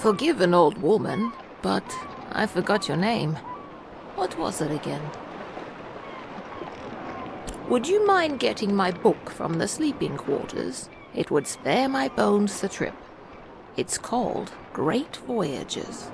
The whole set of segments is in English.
Forgive an old woman, but I forgot your name. What was it again? Would you mind getting my book from the sleeping quarters? It would spare my bones the trip. It's called Great Voyages.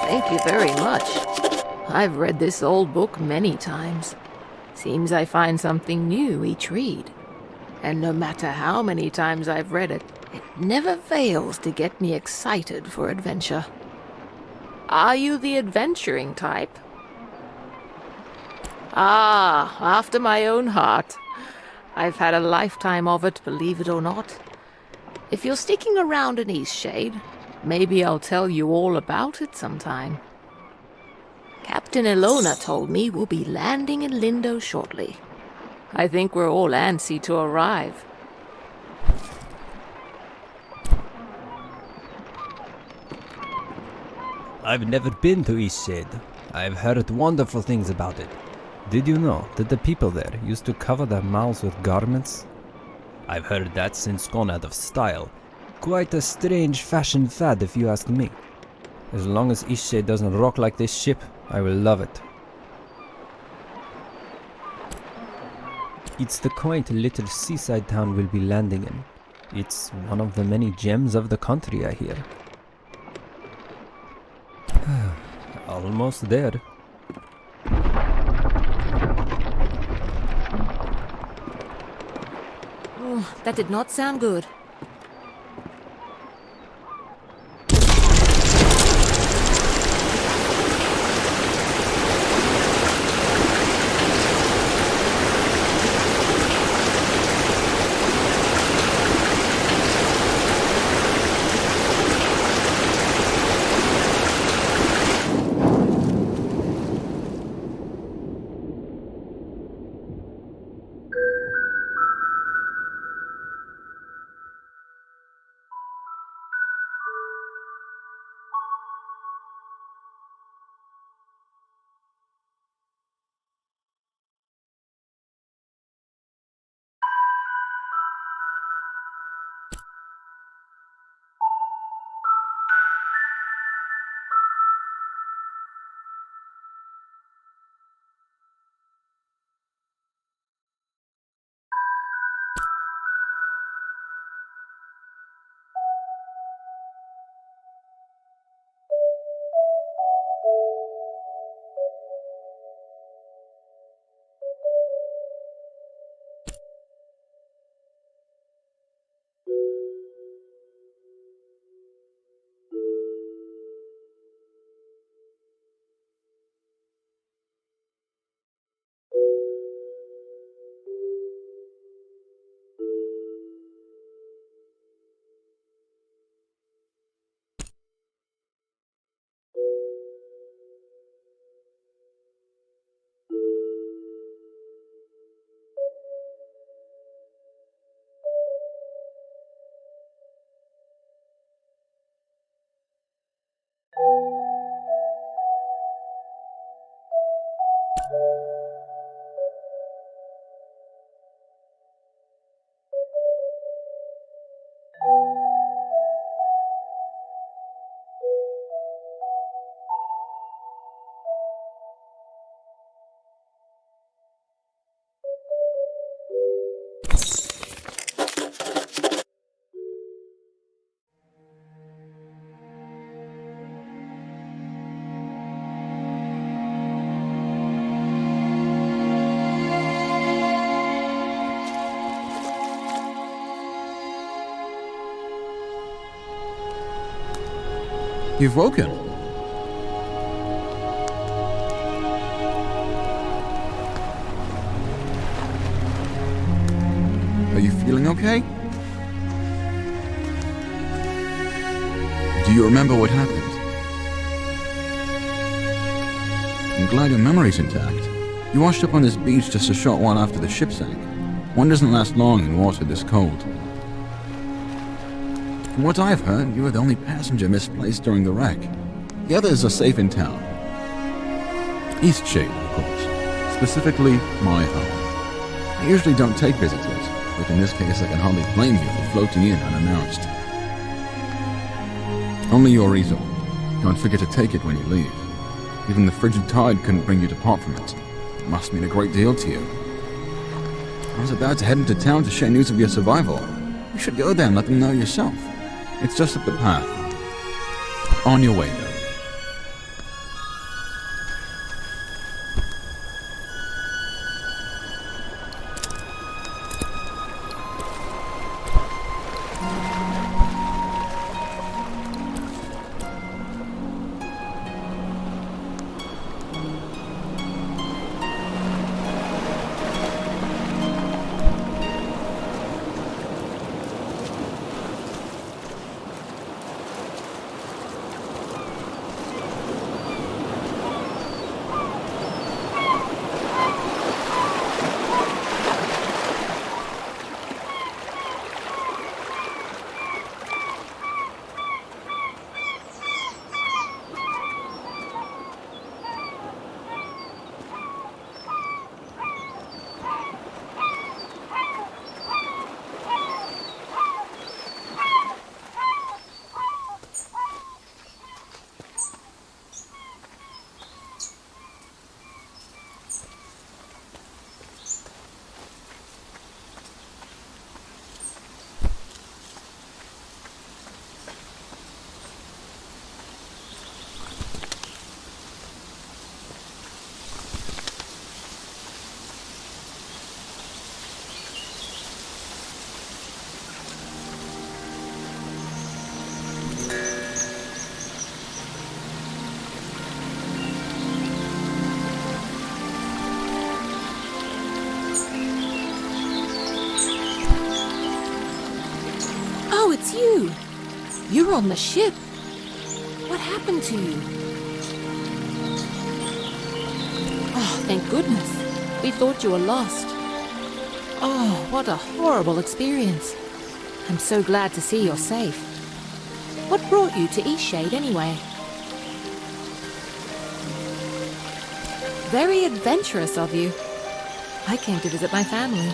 Thank you very much. I've read this old book many times. Seems I find something new each read. And no matter how many times I've read it, it never fails to get me excited for adventure. Are you the adventuring type? Ah, after my own heart. I've had a lifetime of it, believe it or not. If you're sticking around in EastShade, maybe I'll tell you all about it sometime. Captain Ilona told me we'll be landing in Lyndow shortly. I think we're all antsy to arrive. I've never been to EastShade. I've heard wonderful things about it. Did you know that the people there used to cover their mouths with garments? I've heard that's since gone out of style. Quite a strange fashion fad if you ask me. As long as EastShade doesn't rock like this ship, I will love it. It's the quaint little seaside town we'll be landing in. It's one of the many gems of the country, I hear. Almost there. Oh, that did not sound good. You've woken. Are you feeling okay? Do you remember what happened? I'm glad your memory's intact. You washed up on this beach just a short while after the ship sank. One doesn't last long in water this cold. From what I've heard, you were the only passenger misplaced during the wreck. The others are safe in town. EastShade, of course. Specifically, my home. I usually don't take visitors, but in this case I can hardly blame you for floating in unannounced. Only your easel. Don't forget to take it when you leave. Even the frigid tide couldn't bring you to part from it. It must mean a great deal to you. I was about to head into town to share news of your survival. You should go there and let them know yourself. It's just up the path. On your way, though. Oh, it's you! You're on the ship. What happened to you? Oh, thank goodness. We thought you were lost. Oh, what a horrible experience. I'm so glad to see you're safe. What brought you to EastShade anyway? Very adventurous of you. I came to visit my family.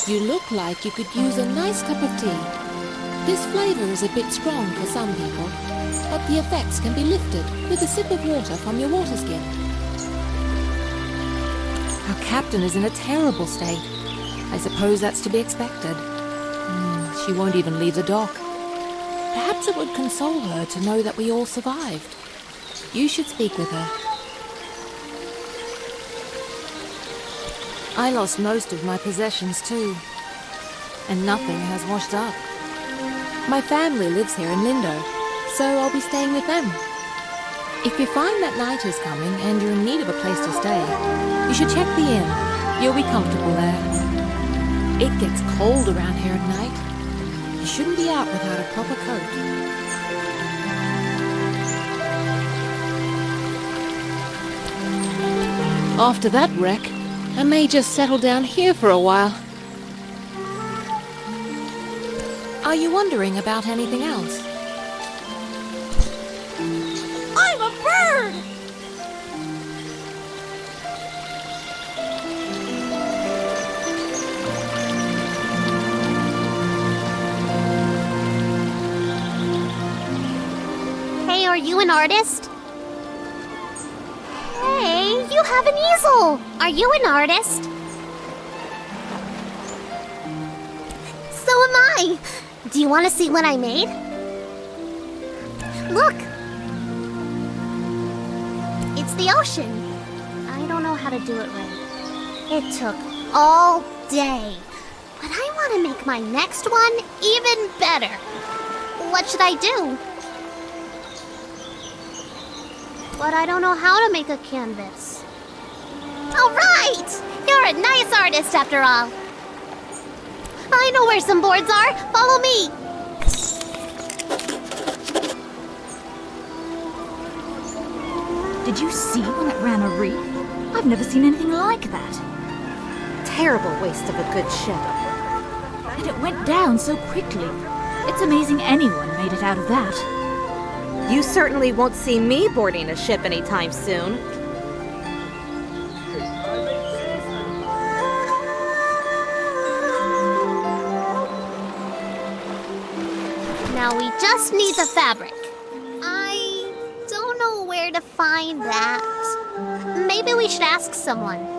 You look like you could use a nice cup of tea. This flavor is a bit strong for some people, but the effects can be lifted with a sip of water from your water skin. Our captain is in a terrible state. I suppose that's to be expected. She won't even leave the dock. Perhaps it would console her to know that we all survived. You should speak with her. I lost most of my possessions too, and nothing has washed up. My family lives here in Lyndow, so I'll be staying with them. If you find that night is coming and you're in need of a place to stay, you should check the inn. You'll be comfortable there. It gets cold around here at night. You shouldn't be out without a proper coat. After that wreck, I may just settle down here for a while. Are you wondering about anything else? I'm a bird! Hey, are you an artist? Hey, you have an easel! Are you an artist? So am I! Do you want to see what I made? Look! It's the ocean. I don't know how to do it right. It took all day. But I want to make my next one even better. What should I do? But I don't know how to make a canvas. All right! You're a nice artist after all. I know where some boards are. Follow me. Did you see when it ran a reef? I've never seen anything like that. Terrible waste of a good ship. And it went down so quickly. It's amazing anyone made it out of that. You certainly won't see me boarding a ship anytime soon. Now we just need the fabric. I don't know where to find that. Maybe we should ask someone.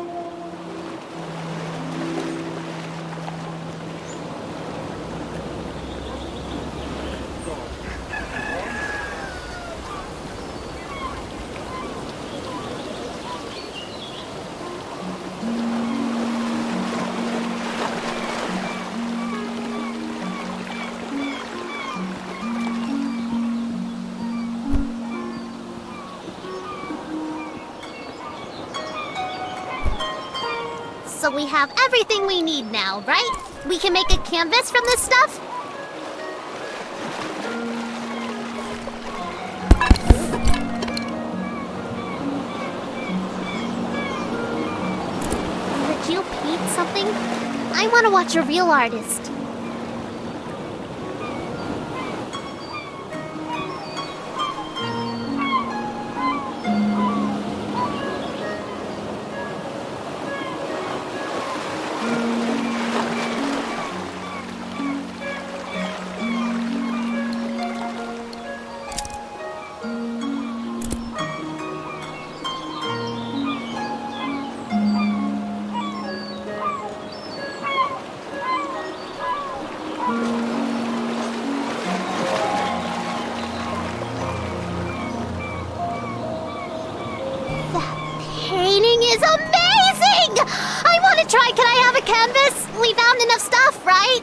So we have everything we need now, right? We can make a canvas from this stuff? Did you paint something? I want to watch a real artist. Can I have a canvas? We found enough stuff, right?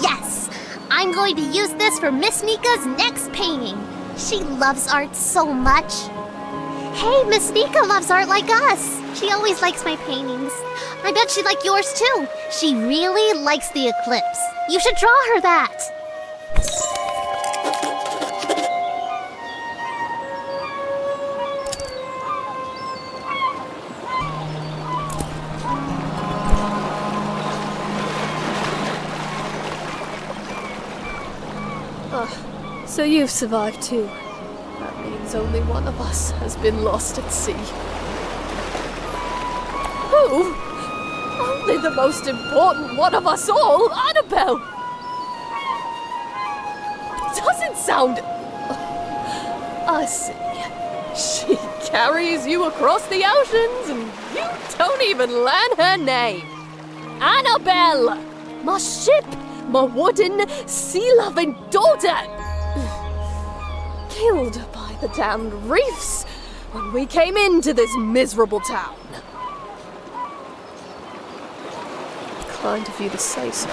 Yes! I'm going to use this for Miss Nika's next painting. She loves art so much. Hey, Miss Nika loves art like us. She always likes my paintings. I bet she'd like yours too. She really likes the eclipse. You should draw her that. So you've survived too. That means only one of us has been lost at sea. Who? Only the most important one of us all, Annabelle! Doesn't sound... I see. She carries you across the oceans and you don't even learn her name. Annabelle! My ship! My wooden, sea-loving daughter! Killed by the damned reefs when we came into this miserable town. Kind of you to say so.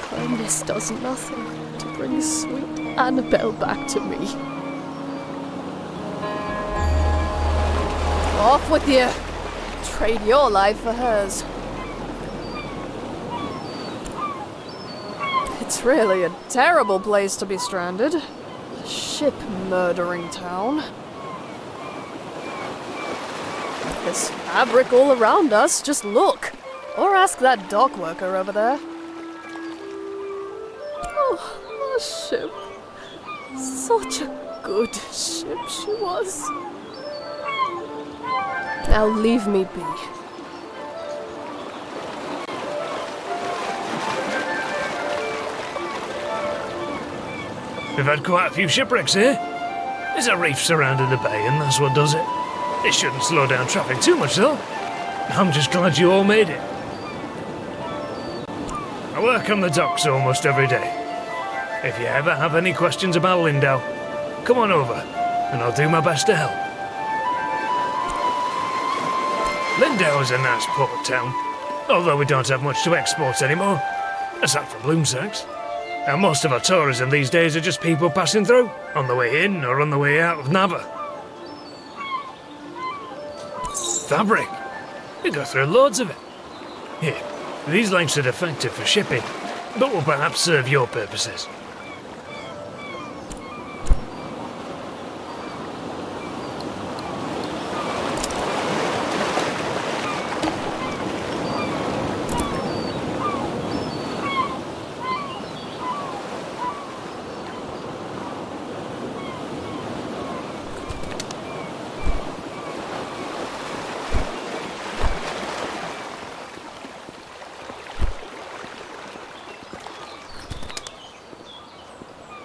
Kindness does nothing to bring sweet Annabelle back to me. Off with you! Trade your life for hers. It's really a terrible place to be stranded. A ship-murdering town. There's fabric all around us, just look. Or ask that dock worker over there. Oh, a ship. Such a good ship she was. Now leave me be. We've had quite a few shipwrecks here. There's a reef surrounding the bay and that's what does it. It shouldn't slow down traffic too much though. I'm just glad you all made it. I work on the docks almost every day. If you ever have any questions about Lyndow, come on over and I'll do my best to help. Lyndow is a nice port town, although we don't have much to export anymore, aside from loom sacks. And most of our tourism these days are just people passing through, on the way in or on the way out of Nava. Fabric. We go through loads of it. Here, these lengths are defective for shipping, but will perhaps serve your purposes.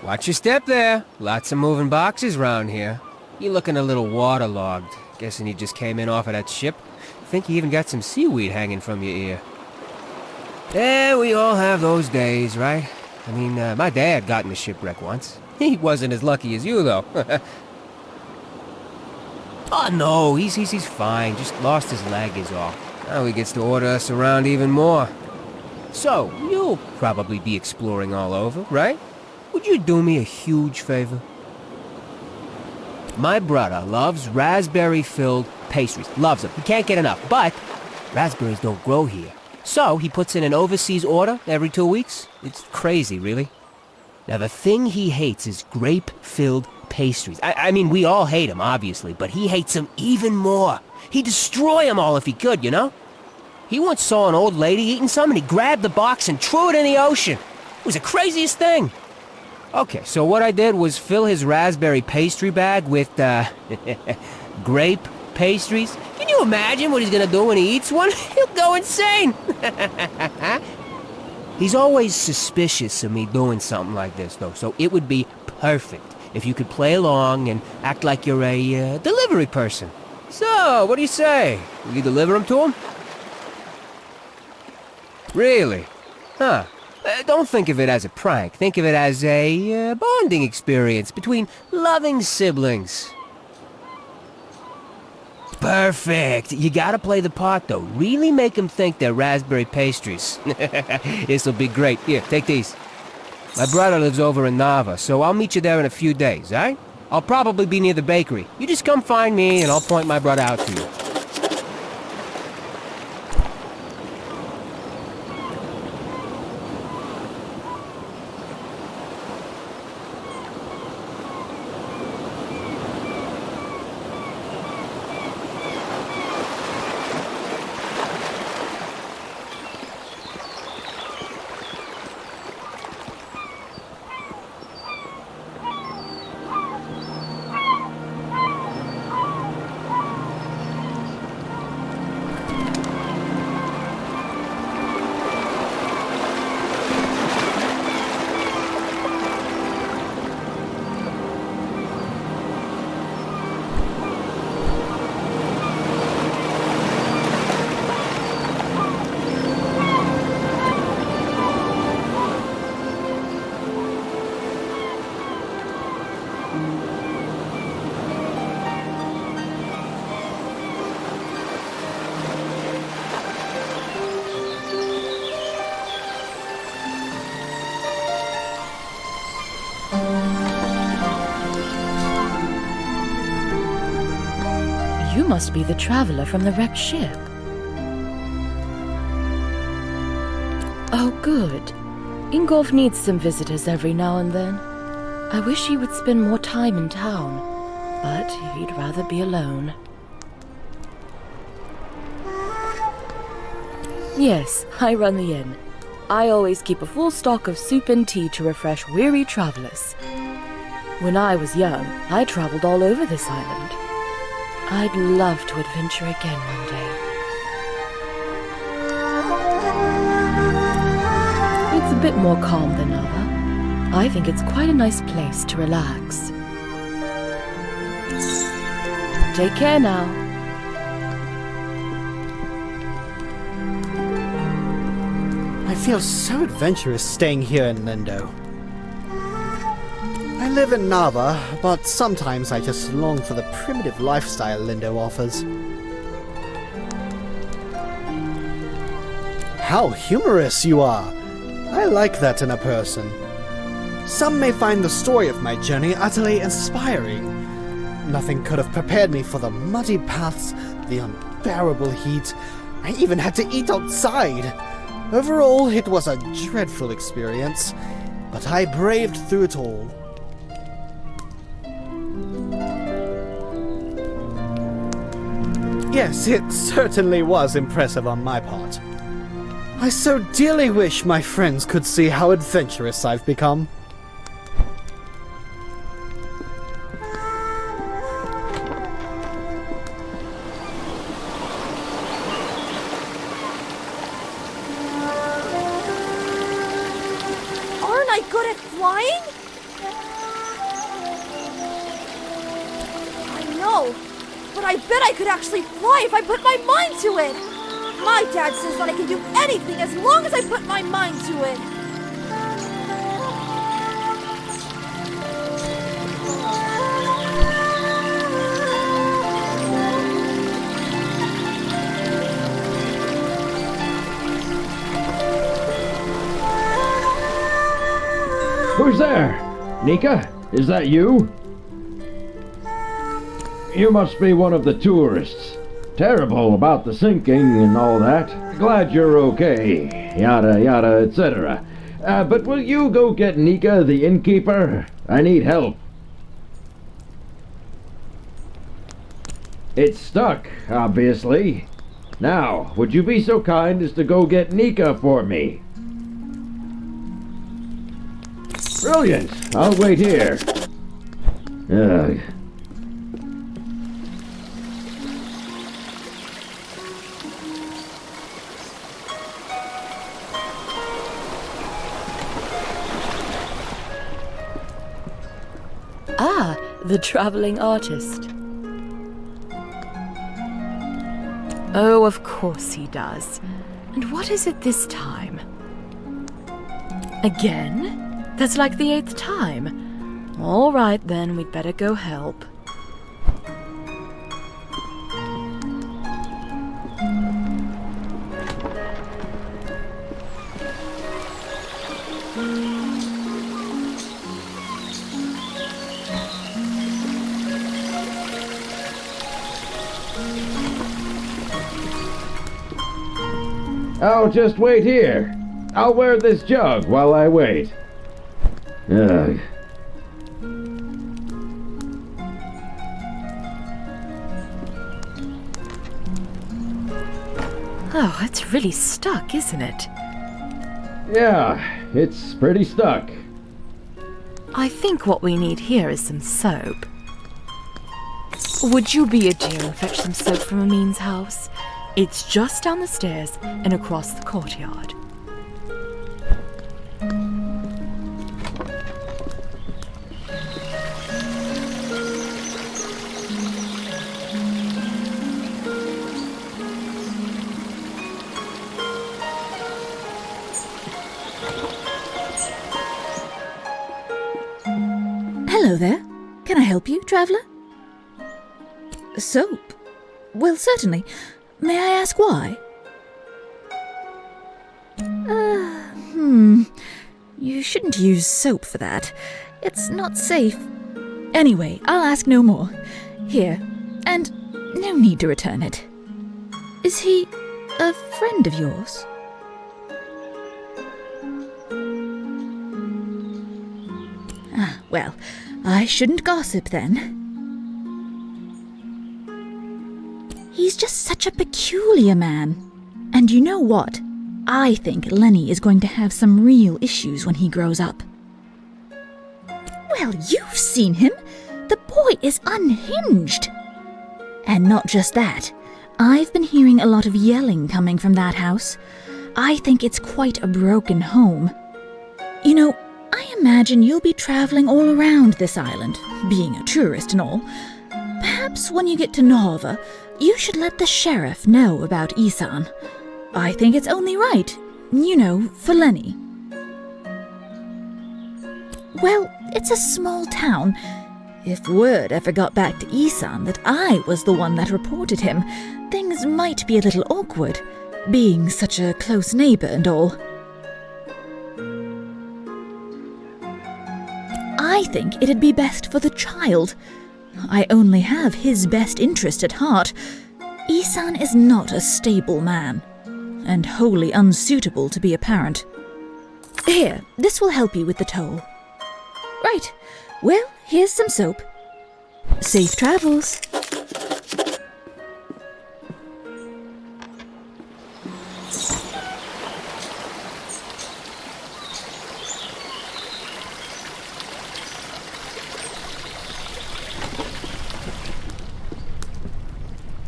Watch your step there. Lots of moving boxes round here. You looking a little waterlogged. Guessing you just came in off of that ship. Think you even got some seaweed hanging from your ear. Yeah, we all have those days, right? I mean, my dad got in a shipwreck once. He wasn't as lucky as you, though. Oh, no, he's fine. Just lost his leg is all. Now he gets to order us around even more. So, you'll probably be exploring all over, right? Would you do me a huge favor? My brother loves raspberry-filled pastries. Loves them. He can't get enough. But raspberries don't grow here. So he puts in an overseas order every 2 weeks. It's crazy, really. Now, the thing he hates is grape-filled pastries. I mean, we all hate them, obviously, but he hates them even more. He'd destroy them all if he could, you know? He once saw an old lady eating some, and he grabbed the box and threw it in the ocean. It was the craziest thing. Okay, so what I did was fill his raspberry pastry bag with, grape pastries. Can you imagine what he's gonna do when he eats one? He'll go insane! He's always suspicious of me doing something like this, though, so it would be perfect if you could play along and act like you're a, delivery person. So, what do you say? Will you deliver them to him? Really? Huh. Don't think of it as a prank. Think of it as a bonding experience between loving siblings. Perfect. You gotta play the part, though. Really make them think they're raspberry pastries. This'll be great. Here, take these. My brother lives over in Nava, so I'll meet you there in a few days, eh? I'll probably be near the bakery. You just come find me, and I'll point my brother out to you. You must be the traveler from the wrecked ship. Oh, good. Ingolf needs some visitors every now and then. I wish he would spend more time in town, but he'd rather be alone. Yes, I run the inn. I always keep a full stock of soup and tea to refresh weary travelers. When I was young, I traveled all over this island. I'd love to adventure again one day. It's a bit more calm than Nava. I think it's quite a nice place to relax. Take care now. I feel so adventurous staying here in Lyndow. I live in Nava, but sometimes I just long for the primitive lifestyle Lyndow offers. How humorous you are! I like that in a person. Some may find the story of my journey utterly inspiring. Nothing could have prepared me for the muddy paths, the unbearable heat. I even had to eat outside. Overall, it was a dreadful experience, but I braved through it all. Yes, it certainly was impressive on my part. I so dearly wish my friends could see how adventurous I've become. Aren't I good at flying? but I bet I could actually fly if I put my mind to it. My dad says that I can do anything as long as I put my mind to it. Who's there? Nika? Is that you? You must be one of the tourists. Terrible about the sinking and all that. Glad you're okay. Yada yada, etc. But will you go get Nika, the innkeeper? I need help. It's stuck, obviously. Now, would you be so kind as to go get Nika for me? Brilliant! I'll wait here. Ugh. Ah, the traveling artist. Oh, of course he does. And what is it this time? Again? That's like the 8th time. All right, then, we'd better go help. I'll just wait here. I'll wear this jug while I wait. Ugh. Oh, it's really stuck, isn't it? Yeah, it's pretty stuck. I think what we need here is some soap. Would you be a dear and fetch some soap from Amin's house? It's just down the stairs and across the courtyard. Hello there. Can I help you, traveller? Soap? Well, certainly. May I ask why? You shouldn't use soap for that. It's not safe. Anyway, I'll ask no more. Here, and no need to return it. Is he a friend of yours? Ah, well, I shouldn't gossip then. He's just such a peculiar man. And you know what? I think Lenny is going to have some real issues when he grows up. Well, you've seen him. The boy is unhinged. And not just that. I've been hearing a lot of yelling coming from that house. I think it's quite a broken home. You know, I imagine you'll be traveling all around this island, being a tourist and all. Perhaps when you get to Nova, you should let the sheriff know about Isan. I think it's only right, you know, for Lenny. Well, it's a small town. If word ever got back to Isan that I was the one that reported him, things might be a little awkward, being such a close neighbor and all. I think it'd be best for the child. I only have his best interest at heart. Isan is not a stable man, and wholly unsuitable to be a parent. Here, this will help you with the toll. Right, well, here's some soap. Safe travels.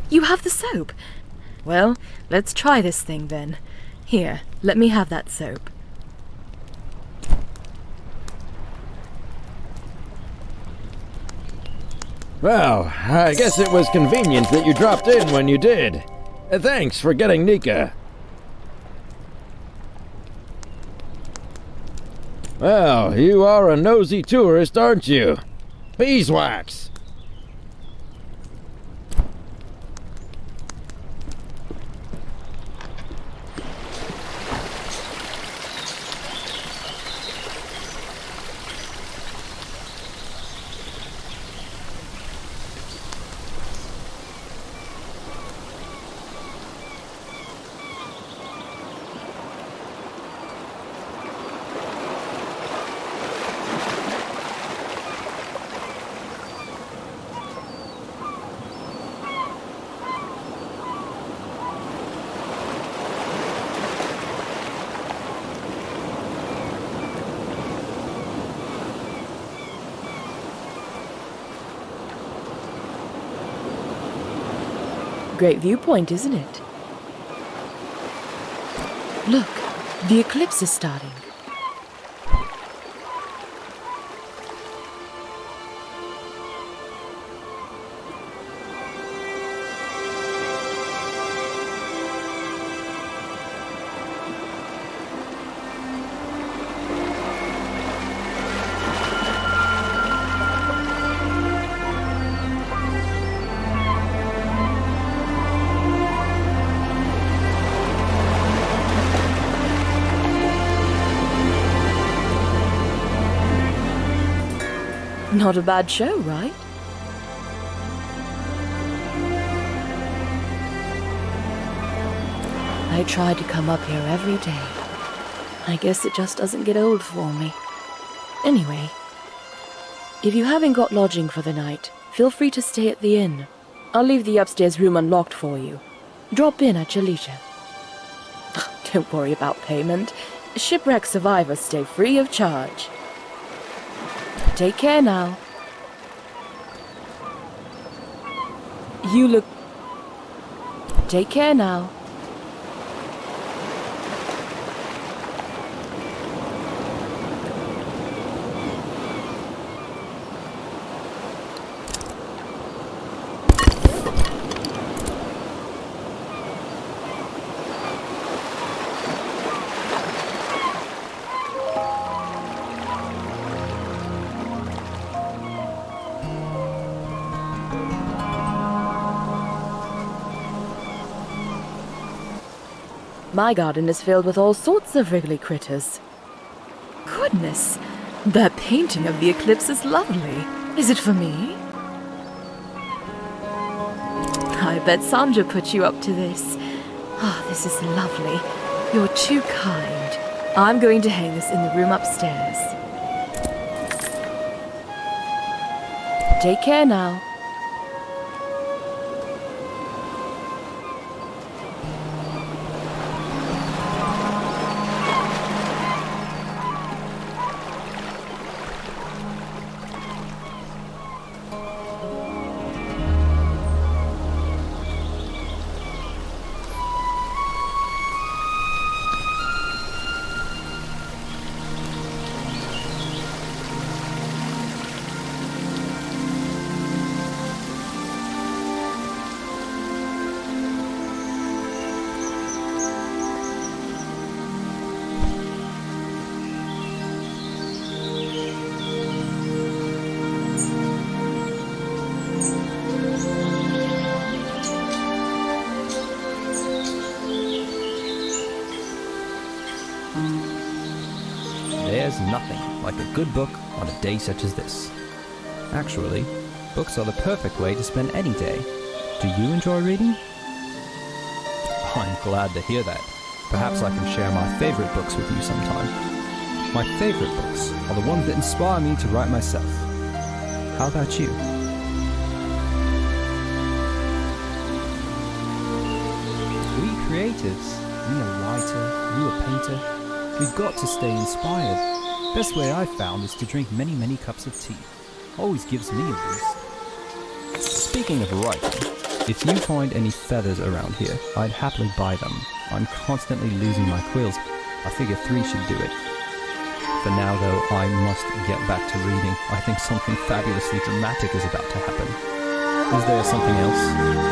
You have the soap? Well, let's try this thing then. Here, let me have that soap. Well, I guess it was convenient that you dropped in when you did. Thanks for getting Nika. Well, you are a nosy tourist, aren't you? Beeswax! Great viewpoint, isn't it? Look, the eclipse is starting. Not a bad show, right? I try to come up here every day. I guess it just doesn't get old for me. Anyway, if you haven't got lodging for the night, feel free to stay at the inn. I'll leave the upstairs room unlocked for you. Drop in at your leisure. Don't worry about payment. Shipwreck survivors stay free of charge. Take care now. You look... Take care now. My garden is filled with all sorts of wriggly critters. Goodness, that painting of the eclipse is lovely. Is it for me? I bet Sandra put you up to this. Ah, this is lovely. You're too kind. I'm going to hang this in the room upstairs. Take care now. There's nothing like a good book on a day such as this. Actually, books are the perfect way to spend any day. Do you enjoy reading? I'm glad to hear that. Perhaps I can share my favorite books with you sometime. My favorite books are the ones that inspire me to write myself. How about you? We creatives, you a writer, you a painter, we've got to stay inspired. Best way I've found is to drink many, many cups of tea. Always gives me a boost. Speaking of writing, if you find any feathers around here, I'd happily buy them. I'm constantly losing my quills. I figure 3 should do it. For now, though, I must get back to reading. I think something fabulously dramatic is about to happen. Is there something else?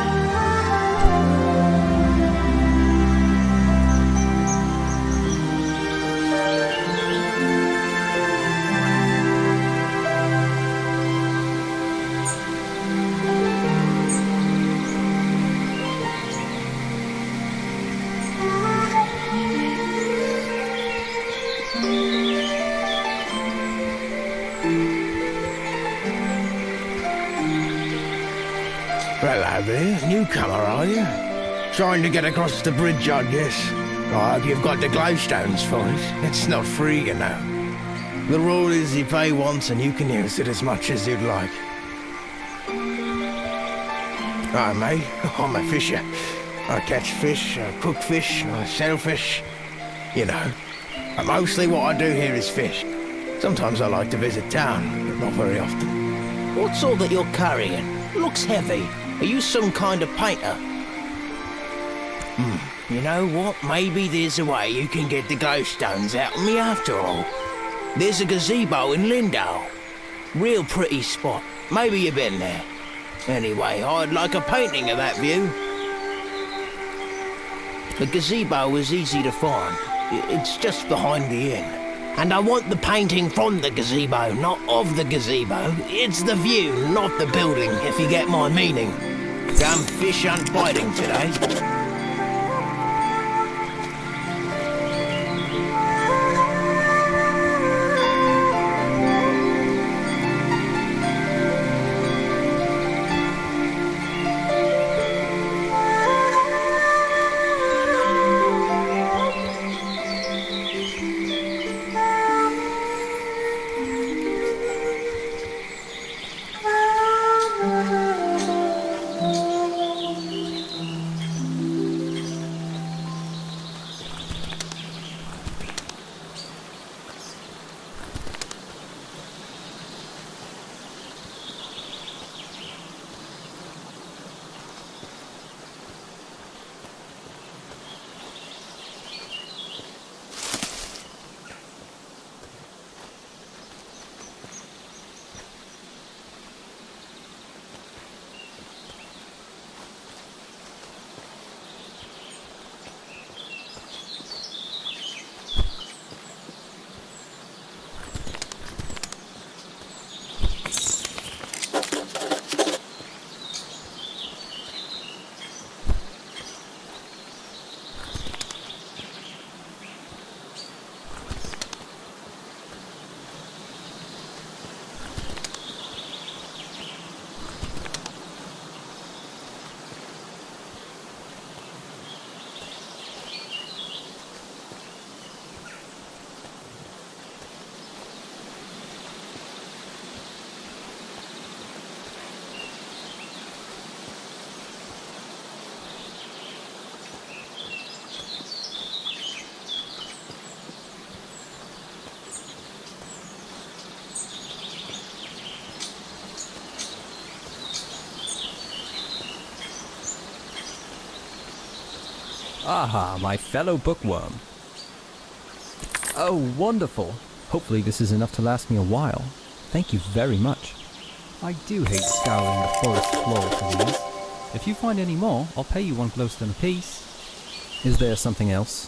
Hello there, newcomer, are you? Trying to get across the bridge, I guess. I hope you've got the glowstones for us. It's not free, you know. The rule is you pay once and you can use it as much as you'd like. Hi, mate. I'm a fisher. I catch fish, I cook fish, I sell fish. You know. And mostly what I do here is fish. Sometimes I like to visit town, but not very often. What's all that you're carrying? Looks heavy. Are you some kind of painter? You know what? Maybe there's a way you can get the glowstones out of me after all. There's a gazebo in Lyndow. Real pretty spot. Maybe you've been there. Anyway, I'd like a painting of that view. The gazebo is easy to find. It's just behind the inn. And I want the painting from the gazebo, not of the gazebo. It's the view, not the building, if you get my meaning. Come fish hunt biting today. Aha, my fellow bookworm. Oh, wonderful. Hopefully this is enough to last me a while. Thank you very much. I do hate scouring the forest floor for these. If you find any more, I'll pay you one glowstone apiece. Is there something else?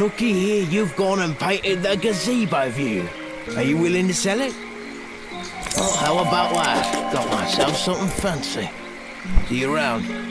looky here, you've gone and painted the gazebo view. Are you willing to sell it? Oh, how about that? Got myself something fancy. See you around.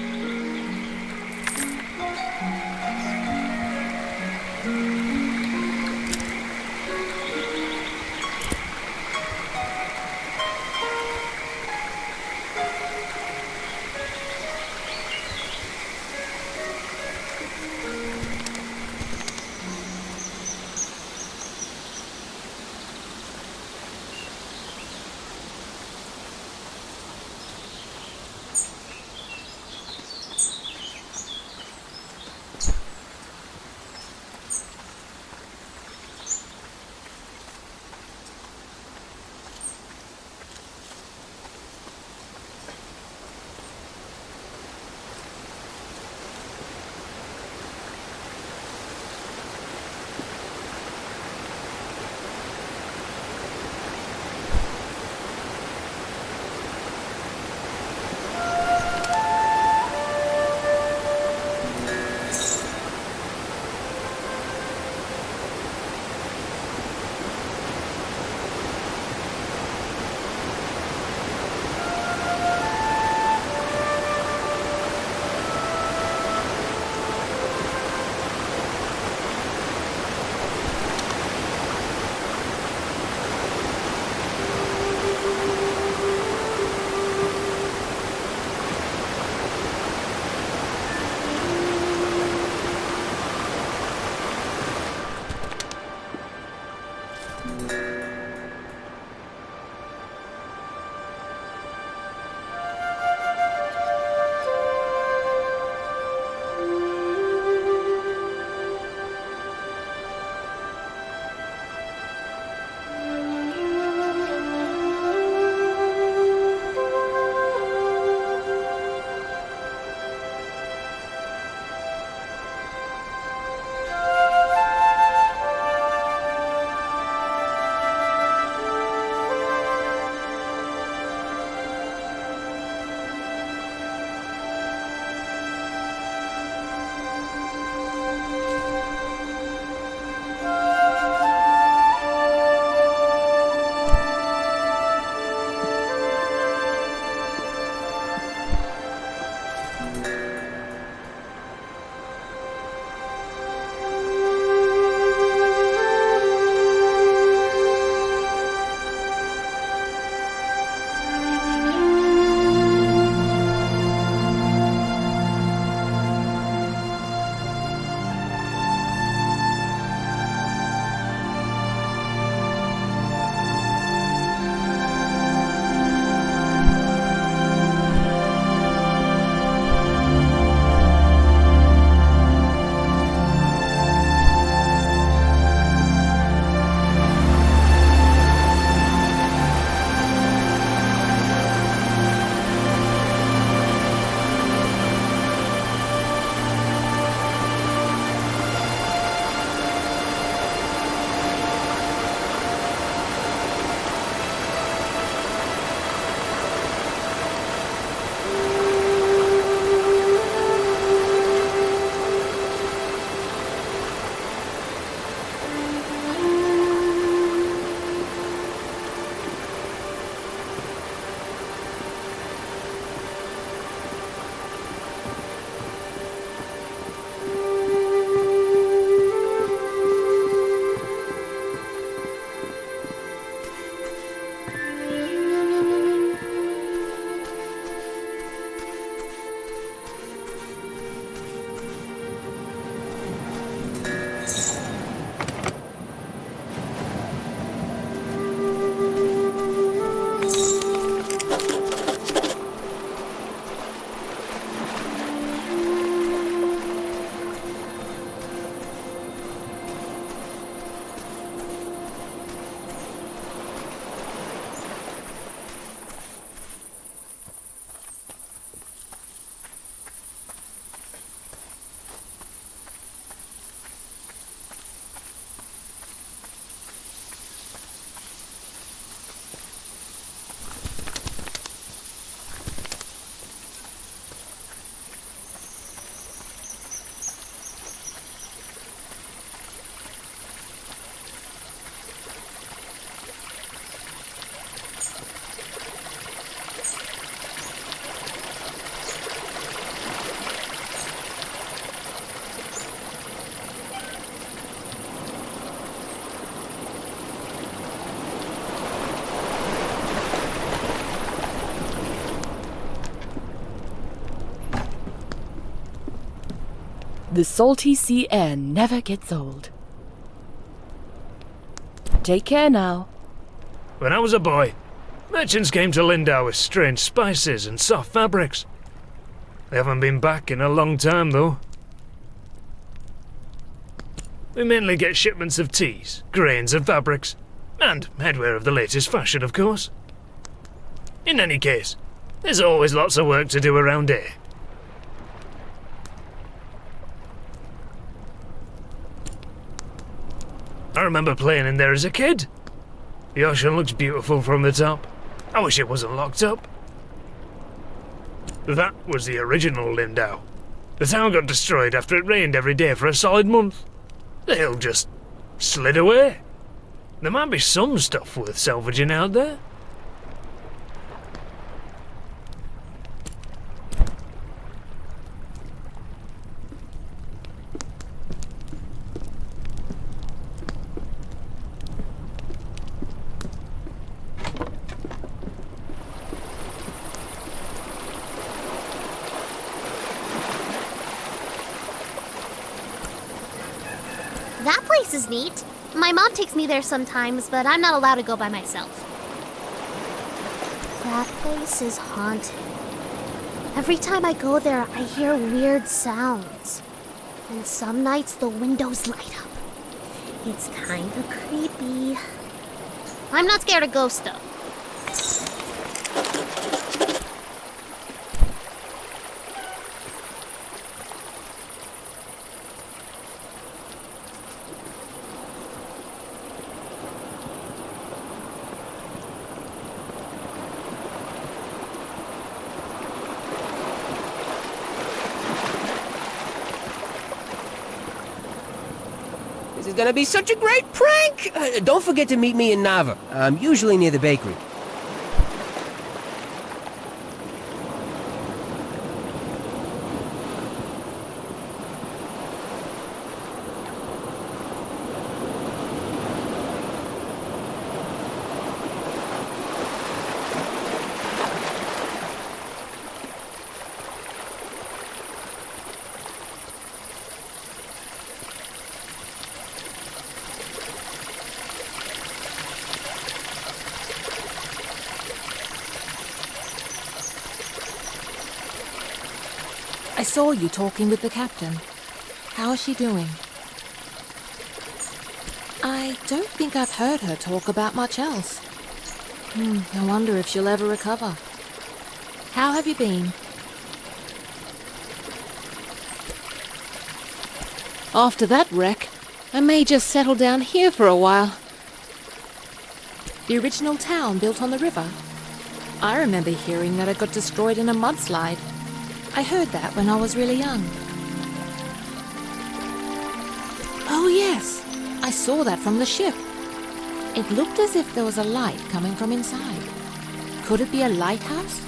The salty sea air never gets old. Take care now. When I was a boy, merchants came to Lyndow with strange spices and soft fabrics. They haven't been back in a long time, though. We mainly get shipments of teas, grains and fabrics, and headwear of the latest fashion, of course. In any case, there's always lots of work to do around here. I remember playing in there as a kid. The ocean looks beautiful from the top. I wish it wasn't locked up. That was the original Lyndow. The town got destroyed after it rained every day for a solid month. The hill just slid away. There might be some stuff worth salvaging out there. That place is neat. My mom takes me there sometimes, but I'm not allowed to go by myself. That place is haunted. Every time I go there, I hear weird sounds. And some nights the windows light up. It's kinda creepy. I'm not scared of ghosts, though. This is gonna be such a great prank! Don't forget to meet me in Nava. I'm usually near the bakery. I saw you talking with the captain. How is she doing? I don't think I've heard her talk about much else. I wonder if she'll ever recover. How have you been? After that wreck, I may just settle down here for a while. The original town built on the river. I remember hearing that it got destroyed in a mudslide. I heard that when I was really young. Oh yes, I saw that from the ship. It looked as if there was a light coming from inside. Could it be a lighthouse?